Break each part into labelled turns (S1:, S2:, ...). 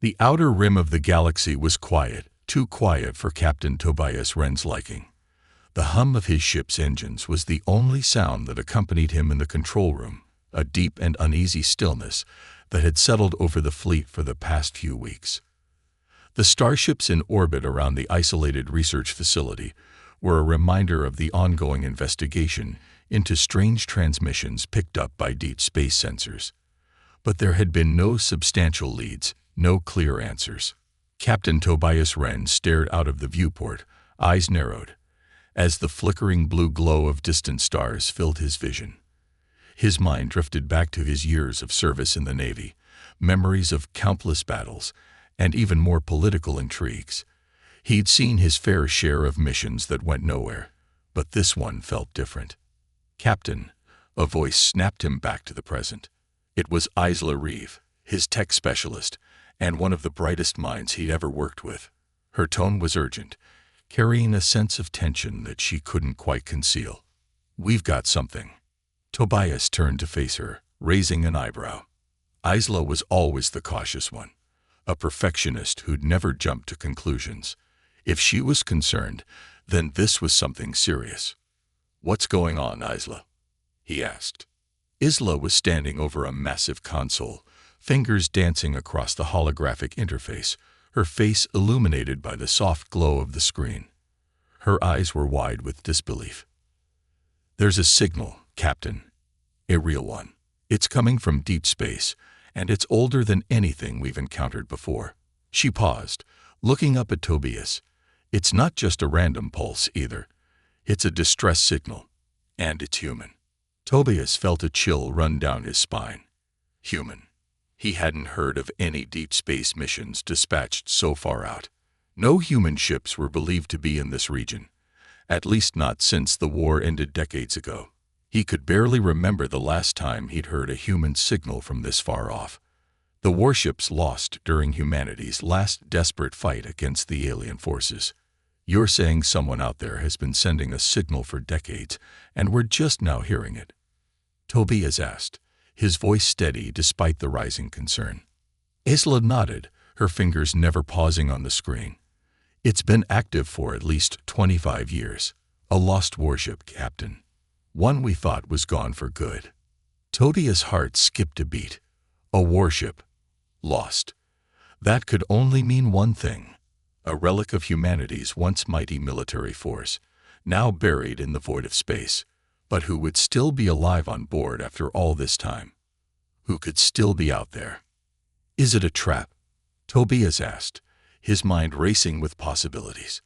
S1: The outer rim of the galaxy was quiet, too quiet for Captain Tobias Wren's liking. The hum of his ship's engines was the only sound that accompanied him in the control room, a deep and uneasy stillness that had settled over the fleet for the past few weeks. The starships in orbit around the isolated research facility were a reminder of the ongoing investigation into strange transmissions picked up by deep space sensors. But there had been no substantial leads, no clear answers. Captain Tobias Wren stared out of the viewport, eyes narrowed, as the flickering blue glow of distant stars filled his vision. His mind drifted back to his years of service in the Navy, memories of countless battles, and even more political intrigues. He'd seen his fair share of missions that went nowhere, but this one felt different. "Captain," a voice snapped him back to the present. It was Isla Reeve, his tech specialist, and one of the brightest minds he'd ever worked with. Her tone was urgent, carrying a sense of tension that she couldn't quite conceal. "We've got something." Tobias turned to face her, raising an eyebrow. Isla was always the cautious one, a perfectionist who'd never jumped to conclusions. If she was concerned, then this was something serious. "What's going on, Isla?" he asked. Isla was standing over a massive console, fingers dancing across the holographic interface, her face illuminated by the soft glow of the screen. Her eyes were wide with disbelief. "There's a signal, Captain. A real one. It's coming from deep space, and it's older than anything we've encountered before." She paused, looking up at Tobias. "It's not just a random pulse, either. It's a distress signal, and it's human." Tobias felt a chill run down his spine. Human. He hadn't heard of any deep space missions dispatched so far out. No human ships were believed to be in this region, at least not since the war ended decades ago. He could barely remember the last time he'd heard a human signal from this far off. The warships lost during humanity's last desperate fight against the alien forces. "You're saying someone out there has been sending a signal for decades, and we're just now hearing it?" Tobias asked, his voice steady despite the rising concern. Isla nodded, her fingers never pausing on the screen. "It's been active for at least 25 years. A lost warship, Captain. One we thought was gone for good." Tobias' heart skipped a beat. A warship. Lost. That could only mean one thing. A relic of humanity's once mighty military force, now buried in the void of space, but who would still be alive on board after all this time? Who could still be out there? "Is it a trap?" Tobias asked, his mind racing with possibilities.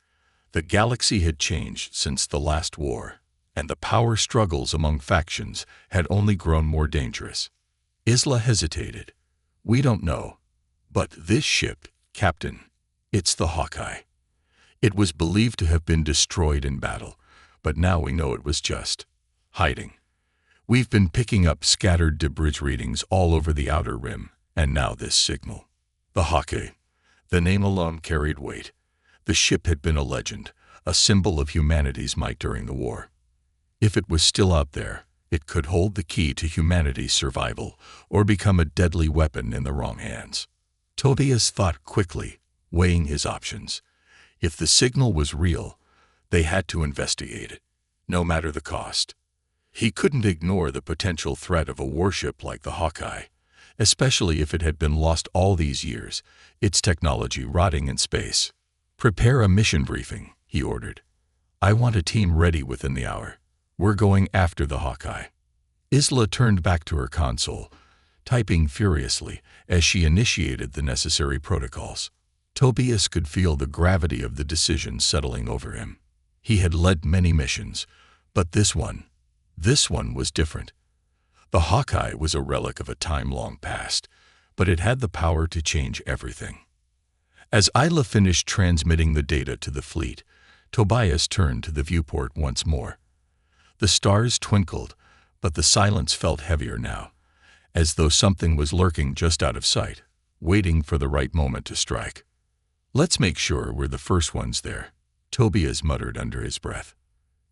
S1: The galaxy had changed since the last war, and the power struggles among factions had only grown more dangerous. Isla hesitated. "We don't know. But this ship, Captain, it's the Hawkeye. It was believed to have been destroyed in battle, but now we know it was just hiding. We've been picking up scattered debris readings all over the outer rim, and now this signal. The Hawkeye." The name alone carried weight. The ship had been a legend, a symbol of humanity's might during the war. If it was still out there, it could hold the key to humanity's survival or become a deadly weapon in the wrong hands. Tobias thought quickly, weighing his options. If the signal was real, they had to investigate it, no matter the cost. He couldn't ignore the potential threat of a warship like the Hawkeye, especially if it had been lost all these years, its technology rotting in space. "Prepare a mission briefing," he ordered. "I want a team ready within the hour. We're going after the Hawkeye." Isla turned back to her console, typing furiously as she initiated the necessary protocols. Tobias could feel the gravity of the decision settling over him. He had led many missions, but this one was different. The Hawkeye was a relic of a time long past, but it had the power to change everything. As Isla finished transmitting the data to the fleet, Tobias turned to the viewport once more. The stars twinkled, but the silence felt heavier now, as though something was lurking just out of sight, waiting for the right moment to strike. "Let's make sure we're the first ones there," Tobias muttered under his breath.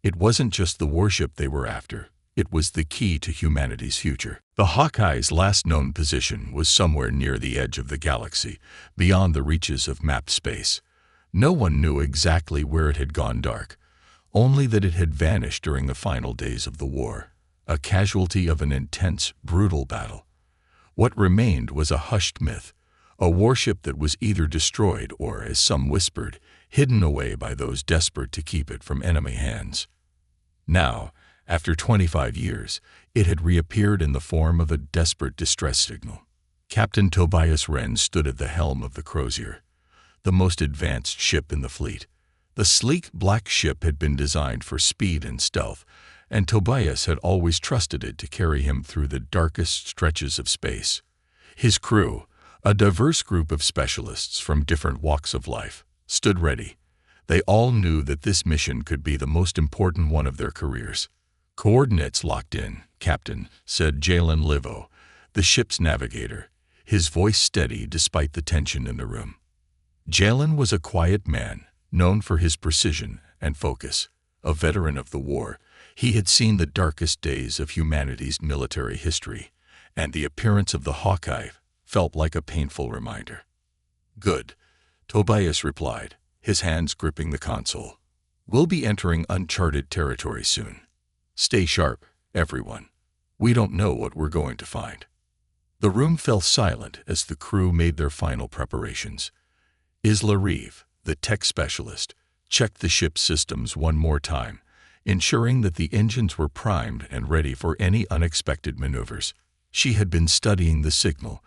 S1: It wasn't just the warship they were after, It was the key to humanity's future. The Hawkeye's last known position was somewhere near the edge of the galaxy, beyond the reaches of mapped space. No one knew exactly where it had gone dark, only that it had vanished during the final days of the war, a casualty of an intense, brutal battle. What remained was a hushed myth, a warship that was either destroyed or, as some whispered, hidden away by those desperate to keep it from enemy hands. Now, after 25 years, it had reappeared in the form of a desperate distress signal. Captain Tobias Wren stood at the helm of the Crozier, the most advanced ship in the fleet. The sleek black ship had been designed for speed and stealth, and Tobias had always trusted it to carry him through the darkest stretches of space. His crew, a diverse group of specialists from different walks of life, stood ready. They all knew that this mission could be the most important one of their careers. "Coordinates locked in, Captain," said Jalen Livo, the ship's navigator, his voice steady despite the tension in the room. Jalen was a quiet man, known for his precision and focus. A veteran of the war, he had seen the darkest days of humanity's military history, and the appearance of the Hawkeye felt like a painful reminder. "Good," Tobias replied, his hands gripping the console. "We'll be entering uncharted territory soon. Stay sharp, everyone. We don't know what we're going to find." The room fell silent as the crew made their final preparations. Isla Reeve, the tech specialist, checked the ship's systems one more time, ensuring that the engines were primed and ready for any unexpected maneuvers. She had been studying the signal,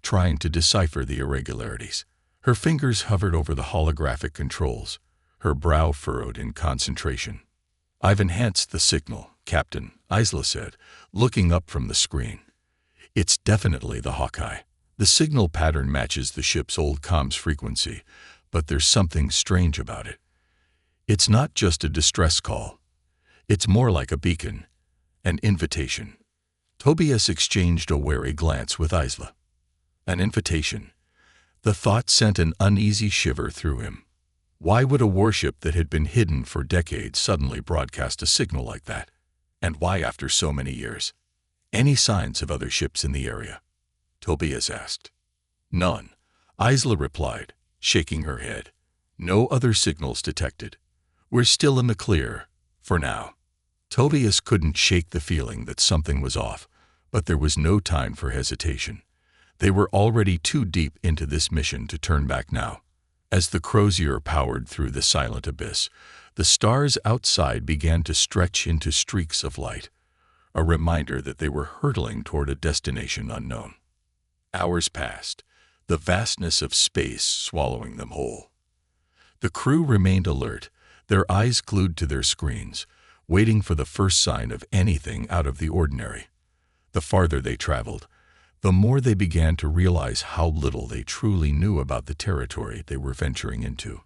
S1: trying to decipher the irregularities. Her fingers hovered over the holographic controls, her brow furrowed in concentration. "I've enhanced the signal, Captain," Isla said, looking up from the screen. "It's definitely the Hawkeye. The signal pattern matches the ship's old comms frequency, but there's something strange about it. It's not just a distress call. It's more like a beacon, an invitation." Tobias exchanged a wary glance with Isla. An invitation. The thought sent an uneasy shiver through him. Why would a warship that had been hidden for decades suddenly broadcast a signal like that? And why after so many years? "Any signs of other ships in the area?" Tobias asked. "None," Isla replied, shaking her head. "No other signals detected. We're still in the clear, for now." Tobias couldn't shake the feeling that something was off, but there was no time for hesitation. They were already too deep into this mission to turn back now. As the Crozier powered through the silent abyss, the stars outside began to stretch into streaks of light, a reminder that they were hurtling toward a destination unknown. Hours passed, the vastness of space swallowing them whole. The crew remained alert, their eyes glued to their screens, waiting for the first sign of anything out of the ordinary. The farther they traveled, the more they began to realize how little they truly knew about the territory they were venturing into.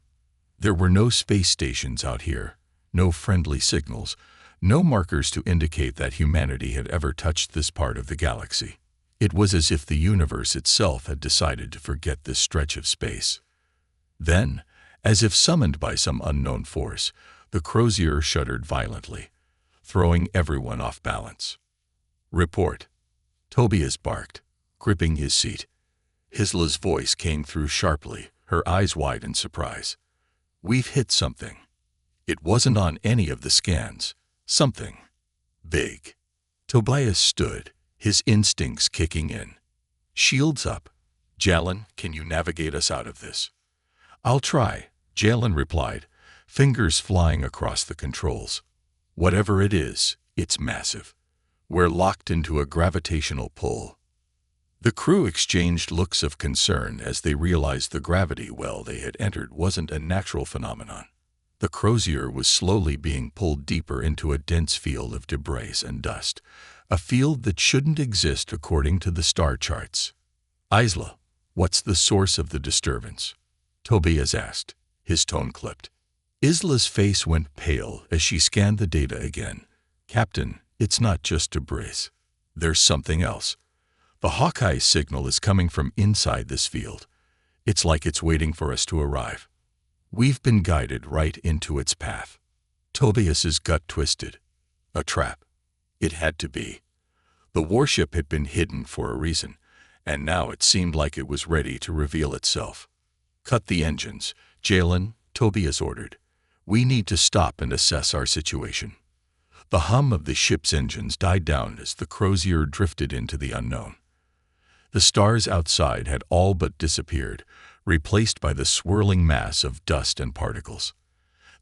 S1: There were no space stations out here, no friendly signals, no markers to indicate that humanity had ever touched this part of the galaxy. It was as if the universe itself had decided to forget this stretch of space. Then, as if summoned by some unknown force, the Crozier shuddered violently, throwing everyone off balance. "Report," Tobias barked, gripping his seat. Isla's voice came through sharply, her eyes wide in surprise. "We've hit something. It wasn't on any of the scans. Something big." Tobias stood, his instincts kicking in. "Shields up. Jalen, can you navigate us out of this?" "I'll try," Jalen replied, fingers flying across the controls. "Whatever it is, it's massive. We're locked into a gravitational pull." The crew exchanged looks of concern as they realized the gravity well they had entered wasn't a natural phenomenon. The Crozier was slowly being pulled deeper into a dense field of debris and dust, a field that shouldn't exist according to the star charts. "Isla, what's the source of the disturbance?" Tobias asked, his tone clipped. Isla's face went pale as she scanned the data again. "Captain, it's not just debris. There's something else. The Hawkeye signal is coming from inside this field. It's like it's waiting for us to arrive. We've been guided right into its path." Tobias's gut twisted. A trap. It had to be. The warship had been hidden for a reason, and now it seemed like it was ready to reveal itself. "Cut the engines," Jalen, Tobias ordered. "We need to stop and assess our situation." The hum of the ship's engines died down as the Crozier drifted into the unknown. The stars outside had all but disappeared, replaced by the swirling mass of dust and particles.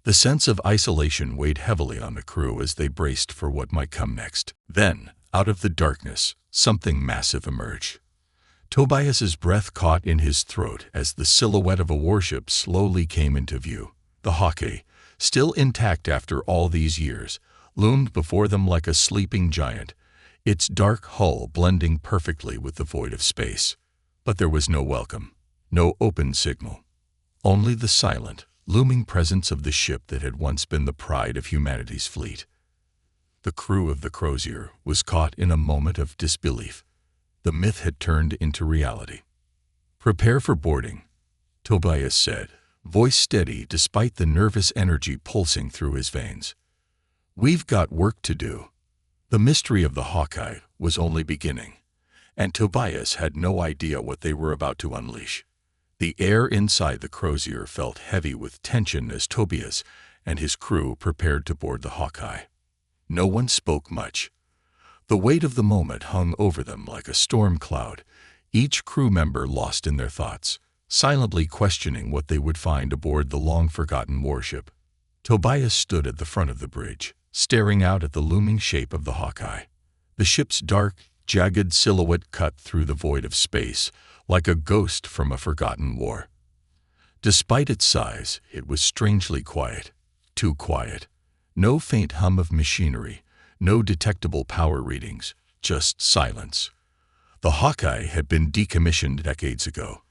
S1: The sense of isolation weighed heavily on the crew as they braced for what might come next. Then, out of the darkness, something massive emerged. Tobias's breath caught in his throat as the silhouette of a warship slowly came into view. The Hawkeye, still intact after all these years, loomed before them like a sleeping giant, its dark hull blending perfectly with the void of space. But there was no welcome, no open signal. Only the silent, looming presence of the ship that had once been the pride of humanity's fleet. The crew of the Crozier was caught in a moment of disbelief. The myth had turned into reality. "Prepare for boarding," Tobias said, voice steady despite the nervous energy pulsing through his veins. "We've got work to do." The mystery of the Hawkeye was only beginning, and Tobias had no idea what they were about to unleash. The air inside the Crozier felt heavy with tension as Tobias and his crew prepared to board the Hawkeye. No one spoke much. The weight of the moment hung over them like a storm cloud, each crew member lost in their thoughts, silently questioning what they would find aboard the long-forgotten warship. Tobias stood at the front of the bridge, staring out at the looming shape of the Hawkeye. The ship's dark, jagged silhouette cut through the void of space, like a ghost from a forgotten war. Despite its size, it was strangely quiet. Too quiet. No faint hum of machinery, no detectable power readings, just silence. The Hawkeye had been decommissioned decades ago,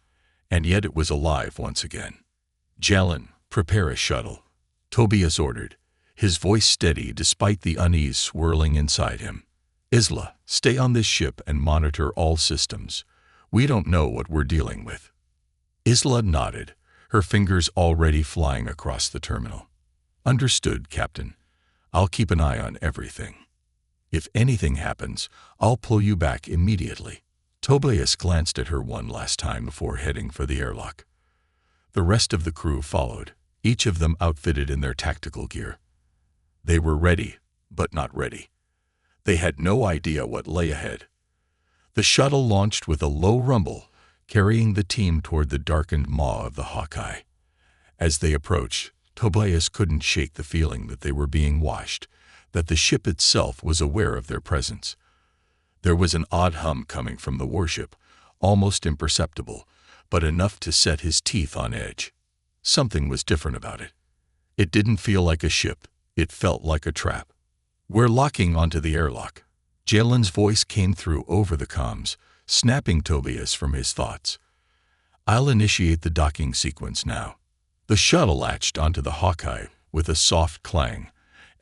S1: and yet it was alive once again. "Jalen, prepare a shuttle," Tobias ordered, his voice steady despite the unease swirling inside him. "Isla, stay on this ship and monitor all systems. We don't know what we're dealing with." Isla nodded, her fingers already flying across the terminal. "Understood, Captain. I'll keep an eye on everything. If anything happens, I'll pull you back immediately." Tobias glanced at her one last time before heading for the airlock. The rest of the crew followed, each of them outfitted in their tactical gear. They were ready, but not ready. They had no idea what lay ahead. The shuttle launched with a low rumble, carrying the team toward the darkened maw of the Hawkeye. As they approached, Tobias couldn't shake the feeling that they were being watched, that the ship itself was aware of their presence. There was an odd hum coming from the warship, almost imperceptible, but enough to set his teeth on edge. Something was different about it. It didn't feel like a ship, it felt like a trap. "We're locking onto the airlock." Jalen's voice came through over the comms, snapping Tobias from his thoughts. "I'll initiate the docking sequence now." The shuttle latched onto the Hawkeye with a soft clang,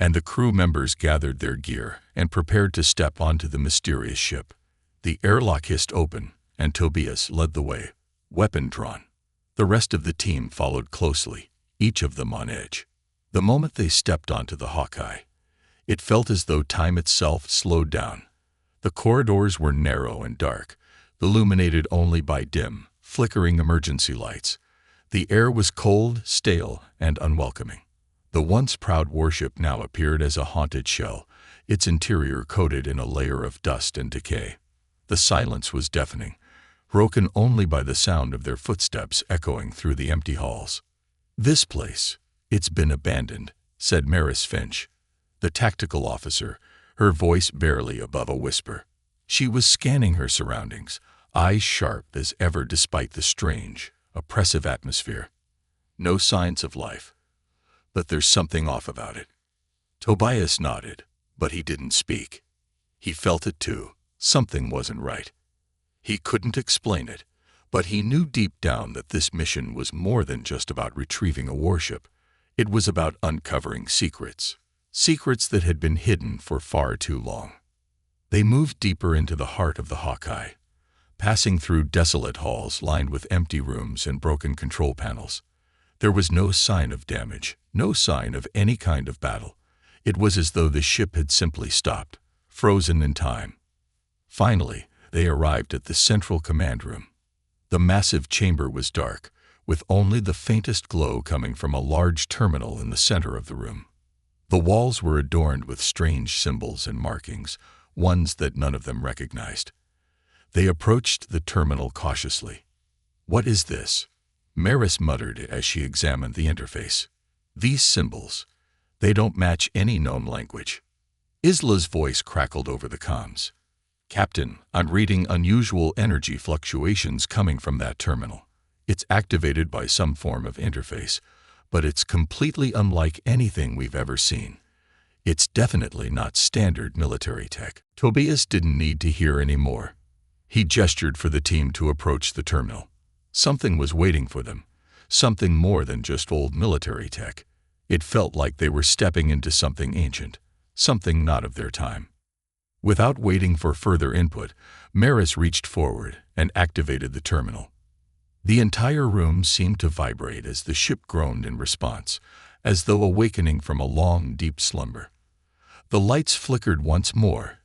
S1: and the crew members gathered their gear and prepared to step onto the mysterious ship. The airlock hissed open, and Tobias led the way, weapon drawn. The rest of the team followed closely, each of them on edge. The moment they stepped onto the Hawkeye, it felt as though time itself slowed down. The corridors were narrow and dark, illuminated only by dim, flickering emergency lights. The air was cold, stale, and unwelcoming. The once proud warship now appeared as a haunted shell, its interior coated in a layer of dust and decay. The silence was deafening, broken only by the sound of their footsteps echoing through the empty halls. "This place, it's been abandoned," said Maris Finch, the tactical officer, her voice barely above a whisper. She was scanning her surroundings, eyes sharp as ever despite the strange, oppressive atmosphere. No signs of life. But there's something off about it. Tobias nodded, but he didn't speak. He felt it too. Something wasn't right. He couldn't explain it, but he knew deep down that this mission was more than just about retrieving a warship. It was about uncovering secrets. Secrets that had been hidden for far too long. They moved deeper into the heart of the Hawkeye, passing through desolate halls lined with empty rooms and broken control panels. There was no sign of damage, no sign of any kind of battle. It was as though the ship had simply stopped, frozen in time. Finally, they arrived at the central command room. The massive chamber was dark, with only the faintest glow coming from a large terminal in the center of the room. The walls were adorned with strange symbols and markings, ones that none of them recognized. They approached the terminal cautiously. "What is this?" Maris muttered as she examined the interface. "These symbols, they don't match any known language." Isla's voice crackled over the comms. "Captain, I'm reading unusual energy fluctuations coming from that terminal. It's activated by some form of interface, but it's completely unlike anything we've ever seen. It's definitely not standard military tech." Tobias didn't need to hear any more. He gestured for the team to approach the terminal. Something was waiting for them, something more than just old military tech. It felt like they were stepping into something ancient, something not of their time. Without waiting for further input, Maris reached forward and activated the terminal. The entire room seemed to vibrate as the ship groaned in response, as though awakening from a long, deep slumber. The lights flickered once more,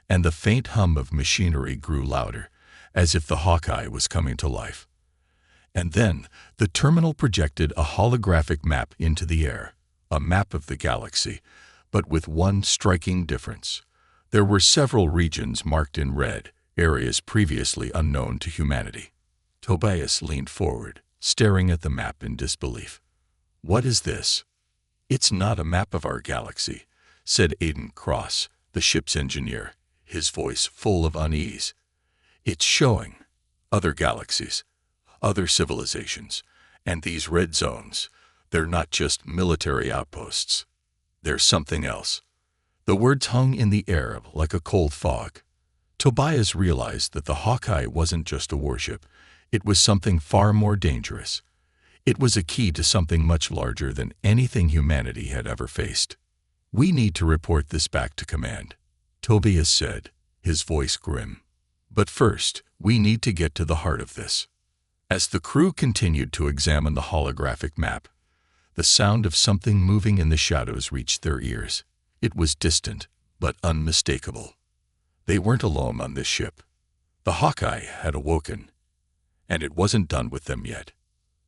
S1: and the faint hum of machinery grew louder, as if the Hawkeye was coming to life. And then, the terminal projected a holographic map into the air, a map of the galaxy, but with one striking difference. There were several regions marked in red, areas previously unknown to humanity. Tobias leaned forward, staring at the map in disbelief. "What is this?" "It's not a map of our galaxy," said Aiden Cross, the ship's engineer, his voice full of unease. "It's showing other galaxies, other civilizations, and these red zones, they're not just military outposts. They're something else." The words hung in the air like a cold fog. Tobias realized that the Hawkeye wasn't just a warship. It was something far more dangerous. It was a key to something much larger than anything humanity had ever faced. "We need to report this back to command," Tobias said, his voice grim. "But first, we need to get to the heart of this." As the crew continued to examine the holographic map, the sound of something moving in the shadows reached their ears. It was distant, but unmistakable. They weren't alone on this ship. The Hawkeye had awoken, and it wasn't done with them yet.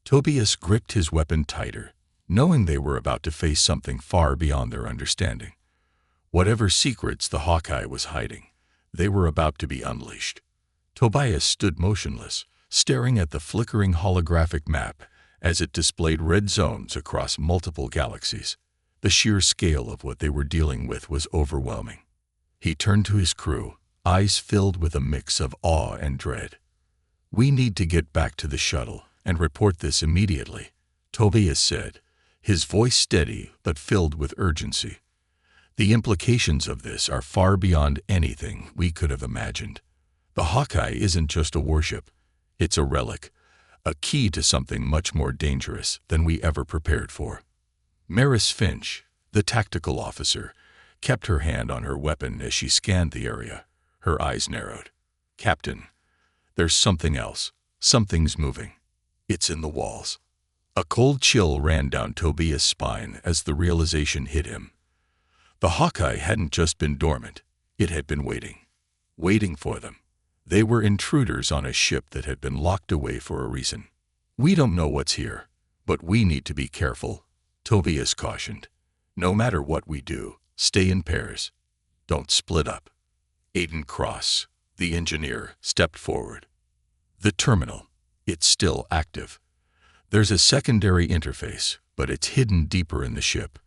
S1: Tobias gripped his weapon tighter, knowing they were about to face something far beyond their understanding. Whatever secrets the Hawkeye was hiding, they were about to be unleashed. Tobias stood motionless, staring at the flickering holographic map as it displayed red zones across multiple galaxies. The sheer scale of what they were dealing with was overwhelming. He turned to his crew, eyes filled with a mix of awe and dread. "We need to get back to the shuttle and report this immediately," Tobias said, his voice steady but filled with urgency. "The implications of this are far beyond anything we could have imagined. The Hawkeye isn't just a warship. It's a relic, a key to something much more dangerous than we ever prepared for." Maris Finch, the tactical officer, kept her hand on her weapon as she scanned the area. Her eyes narrowed. "Captain, there's something else. Something's moving. It's in the walls." A cold chill ran down Tobias' spine as the realization hit him. The Hawkeye hadn't just been dormant. It had been waiting for them. They were intruders on a ship that had been locked away for a reason. "We don't know what's here, but we need to be careful," Tobias cautioned. "No matter what we do, stay in pairs. Don't split up." Aiden Cross, the engineer, stepped forward. "The terminal. It's still active. There's a secondary interface, but it's hidden deeper in the ship.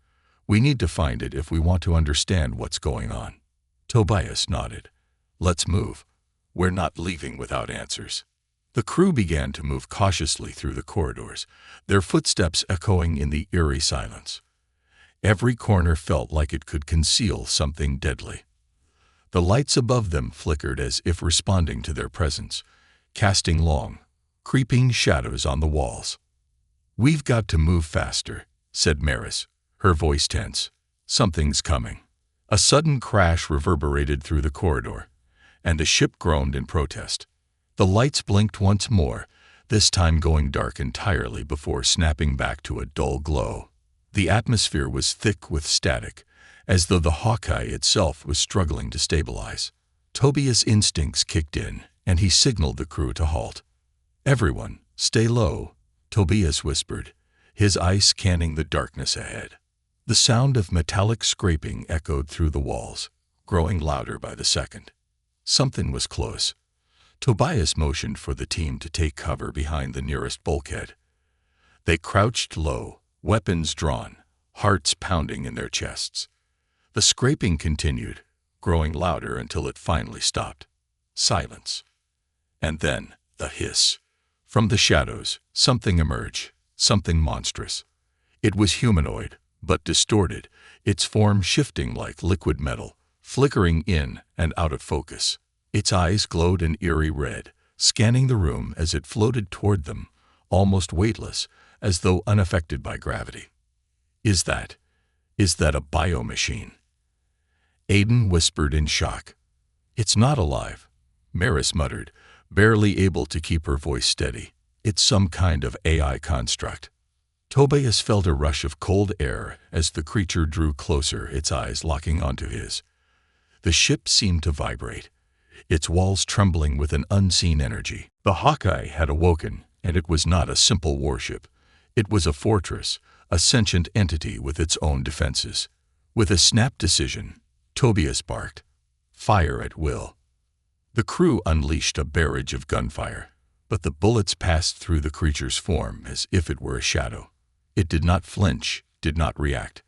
S1: We need to find it if we want to understand what's going on." Tobias nodded. "Let's move. We're not leaving without answers." The crew began to move cautiously through the corridors, their footsteps echoing in the eerie silence. Every corner felt like it could conceal something deadly. The lights above them flickered as if responding to their presence, casting long, creeping shadows on the walls. "We've got to move faster," said Maris, her voice tense. "Something's coming." A sudden crash reverberated through the corridor, and the ship groaned in protest. The lights blinked once more, this time going dark entirely before snapping back to a dull glow. The atmosphere was thick with static, as though the Hawkeye itself was struggling to stabilize. Tobias' instincts kicked in, and he signaled the crew to halt. "Everyone, stay low," Tobias whispered, his eyes scanning the darkness ahead. The sound of metallic scraping echoed through the walls, growing louder by the second. Something was close. Tobias motioned for the team to take cover behind the nearest bulkhead. They crouched low, weapons drawn, hearts pounding in their chests. The scraping continued, growing louder until it finally stopped. Silence. And then, the hiss. From the shadows, something emerged, something monstrous. It was humanoid, but distorted, its form shifting like liquid metal, flickering in and out of focus. Its eyes glowed an eerie red, scanning the room as it floated toward them, almost weightless, as though unaffected by gravity. Is that a biomachine?" Aiden whispered in shock. "It's not alive," Maris muttered, barely able to keep her voice steady. "It's some kind of AI construct." Tobias felt a rush of cold air as the creature drew closer, its eyes locking onto his. The ship seemed to vibrate, its walls trembling with an unseen energy. The Hawkeye had awoken, and it was not a simple warship. It was a fortress, a sentient entity with its own defenses. With a snap decision, Tobias barked, "Fire at will." The crew unleashed a barrage of gunfire, but the bullets passed through the creature's form as if it were a shadow. It did not flinch, did not react,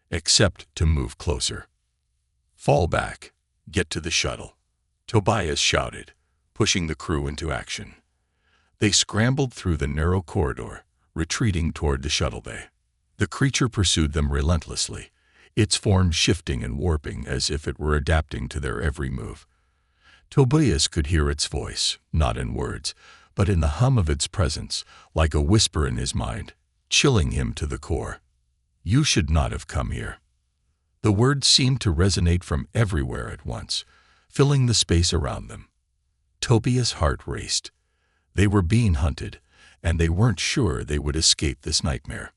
S1: except to move closer. "Fall back. Get to the shuttle," Tobias shouted, pushing the crew into action. They scrambled through the narrow corridor, retreating toward the shuttle bay. The creature pursued them relentlessly, its form shifting and warping as if it were adapting to their every move. Tobias could hear its voice, not in words, but in the hum of its presence, like a whisper in his mind, chilling him to the core. "You should not have come here." The words seemed to resonate from everywhere at once, filling the space around them. Tobias' heart raced. They were being hunted, and they weren't sure they would escape this nightmare.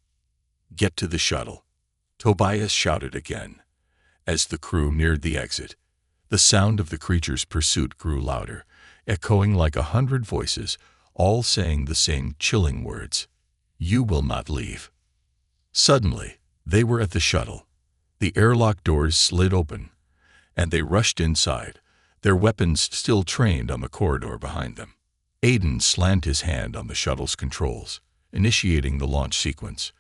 S1: "Get to the shuttle," Tobias shouted again. As the crew neared the exit, the sound of the creature's pursuit grew louder, echoing like 100 voices, all saying the same chilling words. "You will not leave." Suddenly, they were at the shuttle. The airlock doors slid open, and they rushed inside, their weapons still trained on the corridor behind them. Aiden slammed his hand on the shuttle's controls, initiating the launch sequence.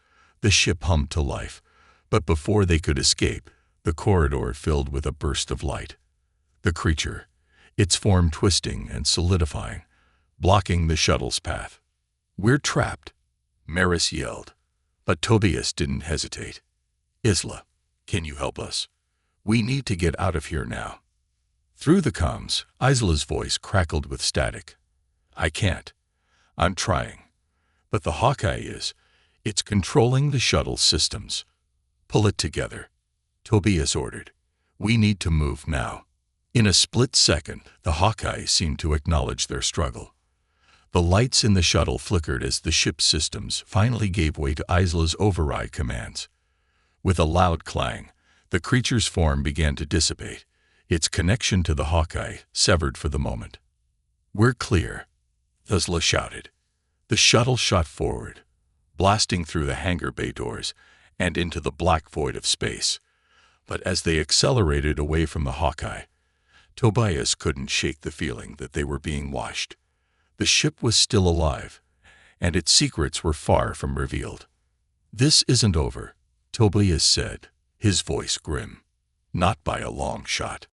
S1: The ship hummed to life, but before they could escape, the corridor filled with a burst of light. The creature, its form twisting and solidifying, blocking the shuttle's path. "We're trapped," Maris yelled, but Tobias didn't hesitate. "Isla, can you help us? We need to get out of here now." Through the comms, Isla's voice crackled with static. "I can't. I'm trying. But the Hawkeye is. It's controlling the shuttle's systems. Pull it together," Tobias ordered. "We need to move now." In a split second, the Hawkeye seemed to acknowledge their struggle. The lights in the shuttle flickered as the ship's systems finally gave way to Isla's override commands. With a loud clang, the creature's form began to dissipate, its connection to the Hawkeye severed for the moment. "We're clear," Isla shouted. The shuttle shot forward, blasting through the hangar bay doors and into the black void of space. But as they accelerated away from the Hawkeye, Tobias couldn't shake the feeling that they were being watched. The ship was still alive, and its secrets were far from revealed. "This isn't over," Tobias said, his voice grim. "Not by a long shot."